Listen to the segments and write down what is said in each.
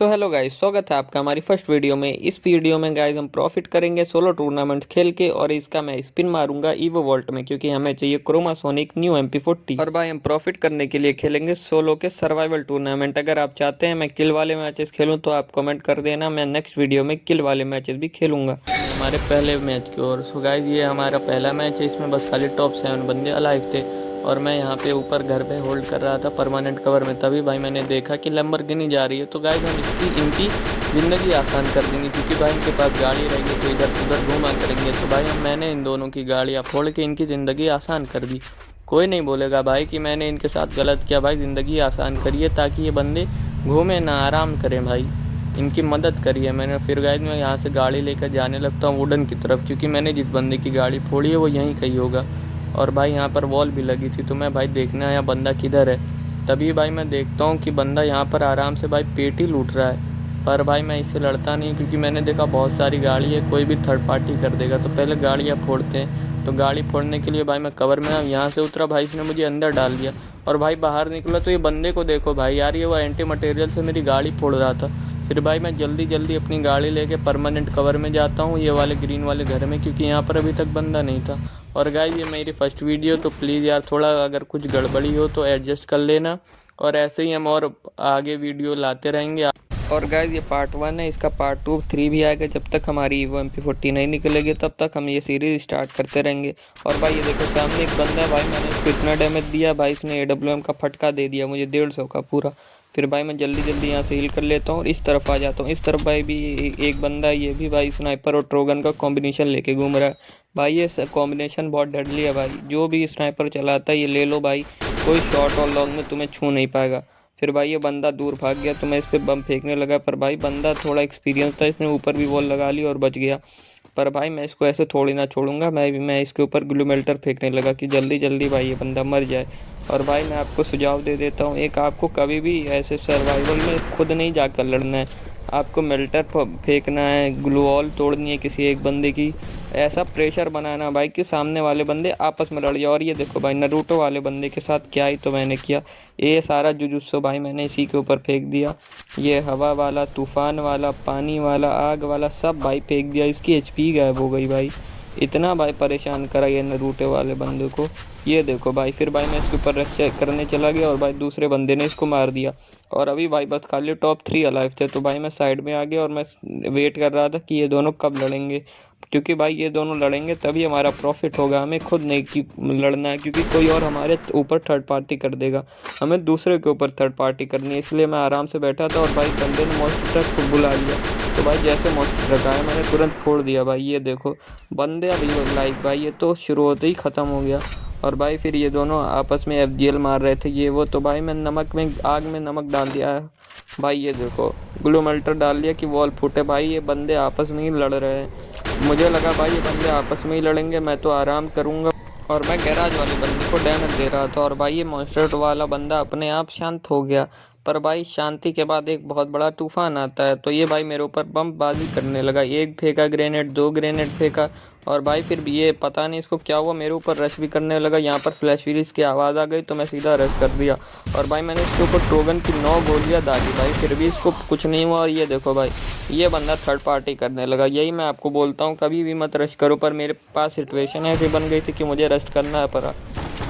So hello guys, स्वागत है आपका हमारी फर्स्ट वीडियो में। इस वीडियो में गाइस हम प्रॉफिट करेंगे सोलो टूर्नामेंट खेल के, और इसका मैं स्पिन मारूंगा ईवो वॉल्ट में, क्योंकि हमें चाहिए क्रोमासोनिक न्यू MP40। और भाई हम प्रॉफिट करने के लिए खेलेंगे सोलो के सर्वाइवल टूर्नामेंट। अगर आप चाहते हैं मैं किल वाले मैचेस खेलूँ तो आप कमेंट कर देना, मैं नेक्स्ट वीडियो में किल वाले मैचेस भी खेलूंगा। हमारे पहले मैच की ओर। सो गाइस ये हमारा पहला मैच है, इसमें बस खाली टॉप 7 बंदे अलाइव थे और मैं यहाँ पे ऊपर घर पे होल्ड कर रहा था परमानेंट कवर में। तभी भाई मैंने देखा कि लैम्बोर्गिनी जा रही है, तो गाइस हम इनकी ज़िंदगी आसान कर देंगे, क्योंकि भाई इनके पास गाड़ी रहेगी तो इधर से उधर घूमा करेंगे। तो भाई मैंने इन दोनों की गाड़ियाँ फोड़ के इनकी ज़िंदगी आसान कर दी। कोई नहीं बोलेगा भाई कि मैंने इनके साथ गलत किया। भाई ज़िंदगी आसान करिए ताकि ये बंदे घूमे ना, आराम करें भाई, इनकी मदद करिए। मैंने फिर गाइस मैं यहाँ से गाड़ी लेकर जाने लगता हूँ वुडन की तरफ, क्योंकि मैंने जिस बंदे की गाड़ी फोड़ी है वो यहीं कहीं होगा। और भाई यहाँ पर वॉल भी लगी थी, तो मैं भाई देखने आया बंदा किधर है। तभी भाई मैं देखता हूँ कि बंदा यहाँ पर आराम से भाई पेटी लूट रहा है। पर भाई मैं इससे लड़ता नहीं, क्योंकि मैंने देखा बहुत सारी गाड़ी है, कोई भी थर्ड पार्टी कर देगा। तो पहले गाड़ियाँ फोड़ते हैं। तो गाड़ी फोड़ने के लिए भाई मैं कवर में यहाँ से उतरा, भाई इसने मुझे अंदर डाल दिया और भाई बाहर निकला। तो ये बंदे को देखो भाई, यार ये वो एंटी मटेरियल से मेरी गाड़ी फोड़ रहा था। फिर भाई मैं जल्दी जल्दी अपनी गाड़ी लेके परमानेंट कवर में जाता हूँ, ये वाले ग्रीन वाले घर में, क्योंकि यहाँ पर अभी तक बंदा नहीं था। और गाइस ये मेरी फर्स्ट वीडियो, तो प्लीज़ यार थोड़ा अगर कुछ गड़बड़ी हो तो एडजस्ट कर लेना, और ऐसे ही हम और आगे वीडियो लाते रहेंगे। और गाइस ये पार्ट 1 है, इसका पार्ट 2 3 भी आएगा। जब तक हमारी ईवो MP40 नहीं निकलेगी तब तक हम ये सीरीज स्टार्ट करते रहेंगे। और भाई ये देखो सामने एक बंदा है, भाई मैंने इसको इतना डैमेज दिया, भाई इसने AWM का फटका दे दिया मुझे 150 का पूरा। फिर भाई मैं जल्दी जल्दी यहाँ से हील कर लेता हूँ और इस तरफ आ जाता हूँ। इस तरफ भाई भी एक बंदा है, ये भी भाई स्नाइपर और ट्रोगन का कॉम्बिनेशन लेके घूम रहा है। भाई ये कॉम्बिनेशन बहुत डेडली है भाई, जो भी स्नाइपर चलाता है ये ले लो भाई, कोई शॉट और लॉन्ग में तुम्हें छू नहीं पाएगा। फिर भाई ये बंदा दूर भाग गया, तो मैं इस पर बम फेंकने लगा, पर भाई बंदा थोड़ा एक्सपीरियंस था, इसने ऊपर भी वॉल लगा ली और बच गया। पर भाई मैं इसको ऐसे थोड़ी ना छोड़ूंगा, मैं इसके ऊपर ग्लू मेल्टर फेंकने लगा कि जल्दी जल्दी भाई ये बंदा मर जाए। और भाई मैं आपको सुझाव दे देता हूँ एक, आपको कभी भी ऐसे सर्वाइवल में खुद नहीं जाकर लड़ना है, आपको मेल्टर फेंकना है, ग्लू वॉल तोड़नी है किसी एक बंदे की, ऐसा प्रेशर बनाना भाई कि सामने वाले बंदे आपस में लड़ जाए। और ये देखो भाई नरूटो वाले बंदे के साथ क्या ही तो मैंने किया, ये सारा जुजुत्सु भाई मैंने इसी के ऊपर फेंक दिया। ये हवा वाला, तूफान वाला, पानी वाला, आग वाला सब भाई फेंक दिया, इसकी HP गायब हो गई भाई। इतना भाई परेशान करा ये नरूटो वाले बंदे को। ये देखो भाई, फिर भाई मैं इसके ऊपर रश करने चला गया और भाई दूसरे बंदे ने इसको मार दिया। और अभी भाई बस खाली टॉप 3 अलाइव थे, तो भाई मैं साइड में आ गया और मैं वेट कर रहा था कि ये दोनों कब लड़ेंगे, क्योंकि भाई ये दोनों लड़ेंगे तभी हमारा प्रॉफिट होगा। हमें खुद नहीं की लड़ना है, क्योंकि कोई और हमारे ऊपर थर्ड पार्टी कर देगा, हमें दूसरे के ऊपर थर्ड पार्टी करनी है। इसलिए मैं आराम से बैठा था और भाई बंदे ने मॉन्स्टर ट्रक को बुला लिया। तो भाई जैसे मॉन्स्टर ट्रक आया मैंने तुरंत फोड़ दिया भाई। ये देखो बंदे अभी लाइक भाई ये तो शुरू होते ही ख़त्म हो गया। और भाई फिर ये दोनों आपस में FGL मार रहे थे ये वो, तो भाई मैं नमक में आग में नमक डाल दिया है भाई। ये देखो ग्लू मेल्टर डाल लिया कि वॉल फूटे। भाई ये बंदे आपस में ही लड़ रहे हैं, मुझे लगा भाई ये बंदे आपस में ही लड़ेंगे, मैं तो आराम करूंगा। और मैं गैराज वाले बंदे को डैमेज दे रहा था और भाई ये मॉन्स्टर वाला बंदा अपने आप शांत हो गया। पर भाई शांति के बाद एक बहुत बड़ा तूफान आता है, तो ये भाई मेरे ऊपर बमबाजी करने लगा, एक फेंका ग्रेनेड, 2 ग्रेनेड फेंका। और भाई फिर भी ये पता नहीं इसको क्या हुआ, मेरे ऊपर रश भी करने लगा। यहाँ पर फ्लैश फ्रीज की आवाज़ आ गई तो मैं सीधा रश कर दिया और भाई मैंने इसके ऊपर ट्रोगन की 9 गोलियाँ दागी भाई, फिर भी इसको कुछ नहीं हुआ। और ये देखो भाई ये बंदा थर्ड पार्टी करने लगा। यही मैं आपको बोलता हूँ कभी भी मत रश करो, पर मेरे पास सिचुएशन ऐसी बन गई थी कि मुझे रश करना पड़ा।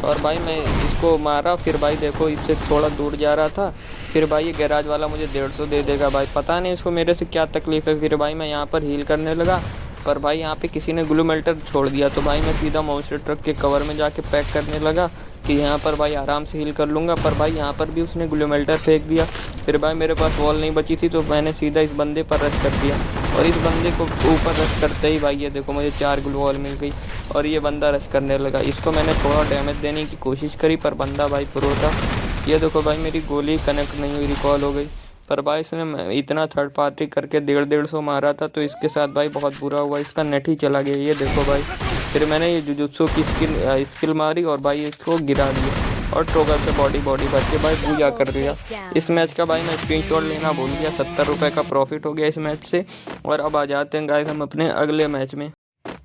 और भाई मैं इसको मारा, फिर भाई देखो इससे थोड़ा दूर जा रहा था, फिर भाई ये गैराज वाला मुझे 150 दे देगा भाई, पता नहीं इसको मेरे से क्या तकलीफ है। फिर भाई मैं यहाँ पर हील करने लगा, पर भाई यहाँ पे किसी ने ग्लू मेल्टर छोड़ दिया, तो भाई मैं सीधा मॉन्स्टर ट्रक के कवर में जाके पैक करने लगा कि यहाँ पर भाई आराम से हील कर लूँगा। पर भाई यहाँ पर भी उसने ग्लू मेल्टर फेंक दिया। फिर भाई मेरे पास वॉल नहीं बची थी, तो मैंने सीधा इस बंदे पर रश कर दिया और इस बंदे को ऊपर रश करते ही भाई ये देखो मुझे 4 ग्लू वॉल मिल गई और ये बंदा रश करने लगा। इसको मैंने थोड़ा डैमेज देने की कोशिश करी, पर बंदा भाई प्रो था। ये देखो भाई मेरी गोली कनेक्ट नहीं हुई, रिकॉल हो गई। पर भाई इसने इतना थर्ड पार्टी करके 150 मारा था, तो इसके साथ भाई बहुत बुरा हुआ, इसका नेट ही चला गया। ये देखो भाई फिर मैंने ये जुजुत्सु की स्किल मारी और भाई इसको गिरा दिया और ट्रोगर से बॉडी भर के भाई पूजा कर दिया। इस मैच का भाई मैं स्क्रीनशॉट लेना भूल गया, 70 रुपये का प्रॉफिट हो गया इस मैच से। और अब आ जाते हैं गाइस हम अपने अगले मैच में।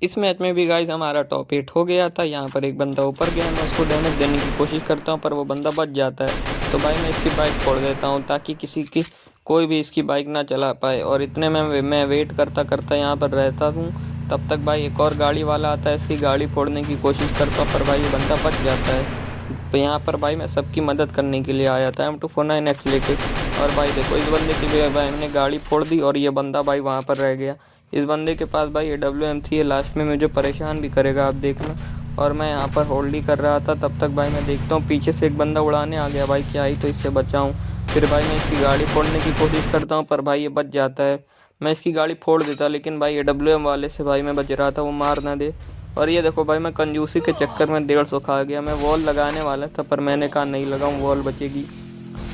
इस मैच में भी गाइस हमारा टॉप 8 हो गया था। यहाँ पर एक बंदा ऊपर गया, मैं उसको डैमेज देने की कोशिश करता हूँ पर वो बंदा बच जाता है, तो भाई मैं इसकी बाइक फोड़ देता हूँ ताकि किसी की कोई भी इसकी बाइक ना चला पाए। और इतने में मैं वेट करता करता यहाँ पर रहता हूँ। तब तक भाई एक और गाड़ी वाला आता है, इसकी गाड़ी फोड़ने की कोशिश करता हूँ, पर भाई ये बंदा बच जाता है। तो यहाँ पर भाई मैं सबकी मदद करने के लिए आया था M249X लेके। और भाई देखो इस बंदे की भी भाई मैंने गाड़ी फोड़ दी और ये बंदा भाई वहाँ पर रह गया। इस बंदे के पास भाई AWM थी, ये लास्ट में मुझे परेशान भी करेगा, आप देखना। और मैं यहाँ पर होल्ड ही कर रहा था, तब तक भाई मैं देखता हूँ पीछे से एक बंदा उड़ाने आ गया। भाई क्या ही तो इससे बचाऊँ। फिर भाई मैं इसकी गाड़ी फोड़ने की कोशिश करता हूँ, पर भाई ये बच जाता है। मैं इसकी गाड़ी फोड़ देता, लेकिन भाई AWM वाले से भाई मैं बच रहा था, वो मार ना दे। और ये देखो भाई मैं कंजूसी के चक्कर में 150 खा गया। मैं वॉल लगाने वाला था, पर मैंने कहा नहीं लगाऊं, वॉल बचेगी।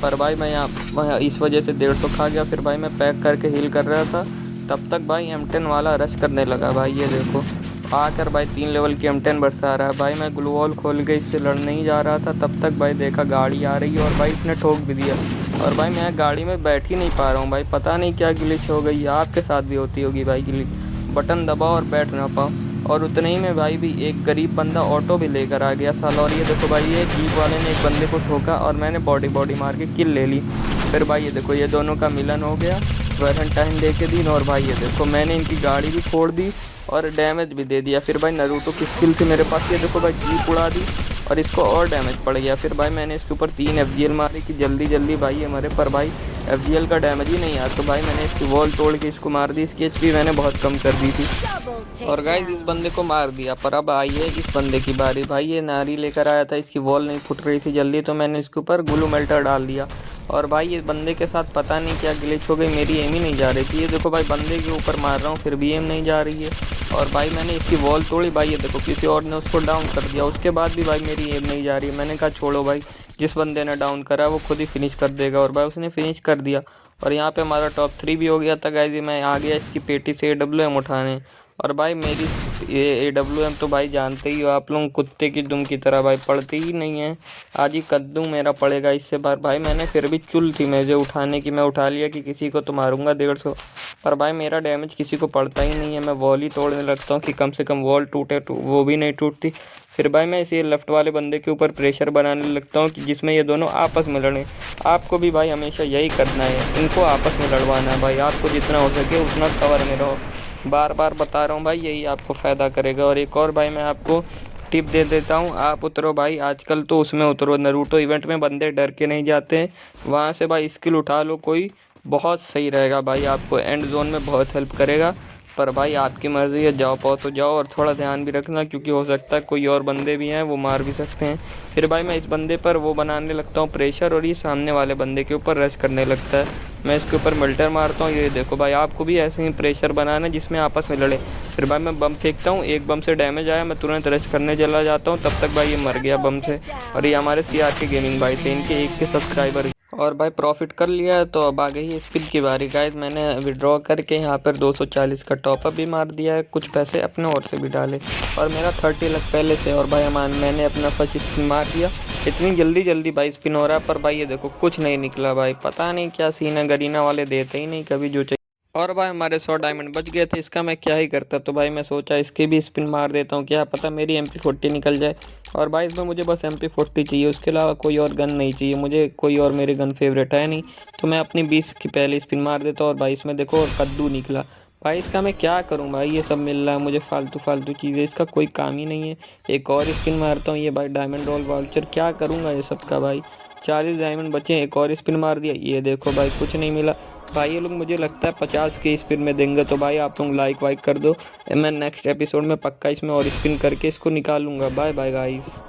पर भाई मैं इस वजह से 150 खा गया। फिर भाई मैं पैक करके हील कर रहा था, तब तक भाई M10 वाला रश करने लगा। भाई ये देखो आकर भाई 3 लेवल की M10 बरसा रहा है। भाई मैं ग्लू वॉल खोल के इससे लड़ने ही जा रहा था, तब तक भाई देखा गाड़ी आ रही है और भाई इसने ठोक भी दिया। और भाई मैं गाड़ी में बैठ ही नहीं पा रहा हूँ भाई, पता नहीं क्या ग्लिच हो गई है। आपके साथ भी होती होगी भाई ग्लिच, बटन दबाओ और बैठ ना पाओ। और उतने ही में भाई भी एक गरीब बंदा ऑटो भी लेकर आ गया साला। और ये देखो भाई ये जीप वाले ने एक बंदे को ठोका और मैंने बॉडी मार के किल ले ली। फिर भाई ये देखो ये दोनों का मिलन हो गया वैलेंटाइन डे के दिन। और भाई ये देखो मैंने इनकी गाड़ी भी फोड़ दी और डैमेज भी दे दिया। फिर भाई नारुतो की स्किल थी मेरे पास, ये देखो भाई जीप उड़ा दी और इसको और डैमेज पड़ गया। फिर भाई मैंने इसके ऊपर 3 FGL मारी कि जल्दी जल्दी भाई ये मरे, पर भाई FGL का डैमेज ही नहीं आया। तो भाई मैंने इसकी वॉल तोड़ के इसको मार दी, इसकी HP मैंने बहुत कम कर दी थी। और गाइस इस बंदे को मार दिया, पर अब आई है इस बंदे की बारी। भाई ये नारी लेकर आया था, इसकी वॉल नहीं फुट रही थी जल्दी, तो मैंने इसके ऊपर ग्लू मेल्टर डाल दिया। और भाई ये बंदे के साथ पता नहीं क्या ग्लिच हो गई, मेरी एम ही नहीं जा रही थी। ये देखो भाई बंदे के ऊपर मार रहा हूँ फिर भी एम नहीं जा रही है। और भाई मैंने इसकी वॉल तोड़ी, भाई ये देखो किसी और ने उसको डाउन कर दिया। उसके बाद भी भाई मेरी एम नहीं जा रही है। मैंने कहा छोड़ो भाई, जिस बंदे ने डाउन करा वो खुद ही फिनिश कर देगा। और भाई उसने फिनिश कर दिया। और यहाँ पे हमारा टॉप 3 भी हो गया था गाइस। मैं आ गया इसकी पेटी से AWM उठाने। और भाई मेरी ये AWM तो भाई जानते ही हो आप लोग, कुत्ते की दुम की तरह भाई पड़ती ही नहीं है। आज ही कद्दू मेरा पड़ेगा इससे बार। भाई मैंने फिर भी चुल थी मुझे उठाने की, मैं उठा लिया कि किसी को तो मारूंगा 150। पर भाई मेरा डैमेज किसी को पड़ता ही नहीं है। मैं वॉल ही तोड़ने लगता हूँ कि कम से कम वॉल टूटे, वो भी नहीं टूटती। फिर भाई मैं इसे लेफ्ट वाले बंदे के ऊपर प्रेशर बनाने लगता हूँ कि जिसमें ये दोनों आपस में लड़ें। आपको भी भाई हमेशा यही करना है, इनको आपस में लड़वाना है। भाई आपको जितना हो सके उतना कवर में रहो, बार बार बता रहा हूँ भाई, यही आपको फ़ायदा करेगा। और एक और भाई मैं आपको टिप दे देता हूँ, आप उतरो भाई आजकल तो उसमें उतरो, नारुतो इवेंट में बंदे डर के नहीं जाते हैं। वहाँ से भाई स्किल उठा लो कोई, बहुत सही रहेगा भाई, आपको एंड जोन में बहुत हेल्प करेगा। पर भाई आपकी मर्ज़ी है, जाओ पाओ तो जाओ। और थोड़ा ध्यान भी रखना, क्योंकि हो सकता है कोई और बंदे भी हैं, वो मार भी सकते हैं। फिर भाई मैं इस बंदे पर वो बनाने लगता हूँ प्रेशर, और ये सामने वाले बंदे के ऊपर रश करने लगता है। मैं इसके ऊपर मिल्टर मारता हूँ। ये देखो भाई आपको भी ऐसे ही प्रेशर बनाना है जिसमें आपस में लड़े। फिर भाई मैं बम फेंकता हूँ, एक बम से डैमेज आया, मैं तुरंत रश करने चला जाता हूँ, तब तक भाई ये मर गया बम से। और ये हमारे CRK गेमिंग भाई थे, इनके 1 के सब्सक्राइबर। और भाई प्रॉफिट कर लिया है, तो अब आ गई है स्पिन की बारी। गाइस मैंने विड्रॉ करके यहाँ पर 240 का टॉपअप भी मार दिया है, कुछ पैसे अपने और से भी डाले, और मेरा 30 लाख पहले से। और भाई मैंने अपना फर्स्ट स्पिन मार दिया। इतनी जल्दी भाई स्पिन हो रहा है, पर भाई ये देखो कुछ नहीं निकला भाई, पता नहीं क्या सीन है, गरीना वाले देते ही नहीं कभी जो चाहिए। और भाई हमारे 100 डायमंड बच गए थे, इसका मैं क्या ही करता। तो भाई मैं सोचा इसके भी स्पिन मार देता हूँ, क्या पता मेरी MP40 निकल जाए। और भाई इसमें मुझे बस MP40 चाहिए, उसके अलावा कोई और गन नहीं चाहिए मुझे, कोई और मेरे गन फेवरेट है नहीं। तो मैं अपनी 20 की पहले स्पिन मार देता हूँ। और भाई इसमें देखो कद्दू निकला। भाई इसका मैं क्या करूँ भाई, ये सब मिल रहा है मुझे फालतू चीज़ें, इसका कोई काम ही नहीं है। एक और स्पिन मारता हूँ, ये भाई डायमंड रोल वाउचर, क्या करूँगा ये सब का भाई। 40 डायमंड बचे, एक और स्पिन मार दिया, ये देखो भाई कुछ नहीं मिला। भाई ये लोग मुझे लगता है 50 के स्पिन में देंगे, तो भाई आप लोग लाइक वाइक कर दो। मैं नेक्स्ट एपिसोड में पक्का इसमें और स्पिन करके इसको निकालूंगा। Bye bye guys.